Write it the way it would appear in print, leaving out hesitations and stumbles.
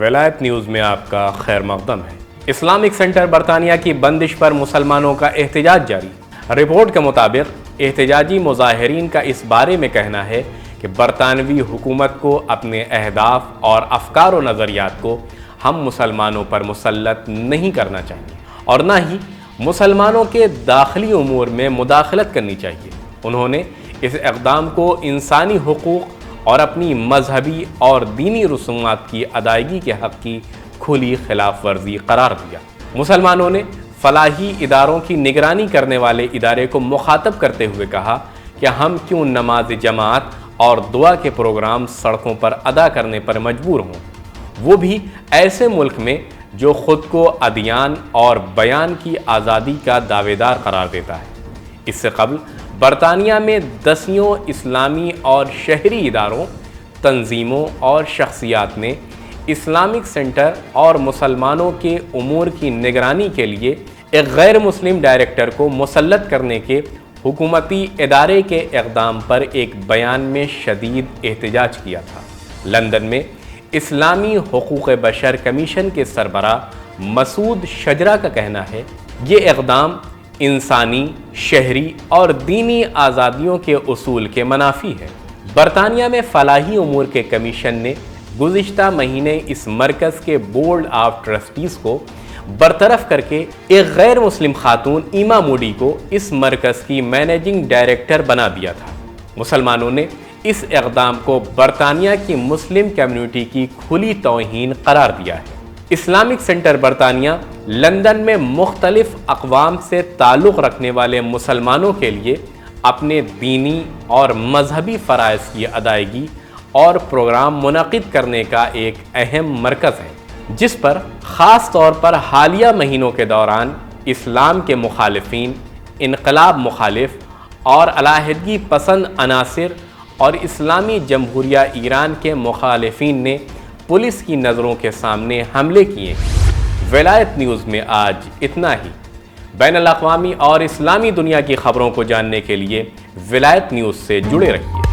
ولایت نیوز میں آپ کا خیر مقدم ہے۔ اسلامک سینٹر برطانیہ کی بندش پر مسلمانوں کا احتجاج جاری۔ رپورٹ کے مطابق احتجاجی مظاہرین کا اس بارے میں کہنا ہے کہ برطانوی حکومت کو اپنے اہداف اور افکار و نظریات کو ہم مسلمانوں پر مسلط نہیں کرنا چاہیے اور نہ ہی مسلمانوں کے داخلی امور میں مداخلت کرنی چاہیے۔ انہوں نے اس اقدام کو انسانی حقوق اور اپنی مذہبی اور دینی رسومات کی ادائیگی کے حق کی کھلی خلاف ورزی قرار دیا۔ مسلمانوں نے فلاحی اداروں کی نگرانی کرنے والے ادارے کو مخاطب کرتے ہوئے کہا کہ ہم کیوں نماز جماعت اور دعا کے پروگرام سڑکوں پر ادا کرنے پر مجبور ہوں، وہ بھی ایسے ملک میں جو خود کو ادیان اور بیان کی آزادی کا دعوے دار قرار دیتا ہے۔ اس سے قبل برطانیہ میں دسیوں اسلامی اور شہری اداروں، تنظیموں اور شخصیات نے اسلامک سینٹر اور مسلمانوں کے امور کی نگرانی کے لیے ایک غیر مسلم ڈائریکٹر کو مسلط کرنے کے حکومتی ادارے کے اقدام پر ایک بیان میں شدید احتجاج کیا تھا۔ لندن میں اسلامی حقوق بشر کمیشن کے سربراہ مسعود شجرا کا کہنا ہے یہ اقدام انسانی، شہری اور دینی آزادیوں کے اصول کے منافی ہے۔ برطانیہ میں فلاحی امور کے کمیشن نے گزشتہ مہینے اس مرکز کے بورڈ آف ٹرسٹیز کو برطرف کر کے ایک غیر مسلم خاتون ایما موڈی کو اس مرکز کی مینیجنگ ڈائریکٹر بنا دیا تھا۔ مسلمانوں نے اس اقدام کو برطانیہ کی مسلم کمیونٹی کی کھلی توہین قرار دیا ہے۔ اسلامک سینٹر برطانیہ لندن میں مختلف اقوام سے تعلق رکھنے والے مسلمانوں کے لیے اپنے دینی اور مذہبی فرائض کی ادائیگی اور پروگرام منعقد کرنے کا ایک اہم مرکز ہے، جس پر خاص طور پر حالیہ مہینوں کے دوران اسلام کے مخالفین، انقلاب مخالف اور علیحدگی پسند عناصر اور اسلامی جمہوریہ ایران کے مخالفین نے پولیس کی نظروں کے سامنے حملے کیے۔ ولایت نیوز میں آج اتنا ہی۔ بین الاقوامی اور اسلامی دنیا کی خبروں کو جاننے کے لیے ولایت نیوز سے جڑے رہیے۔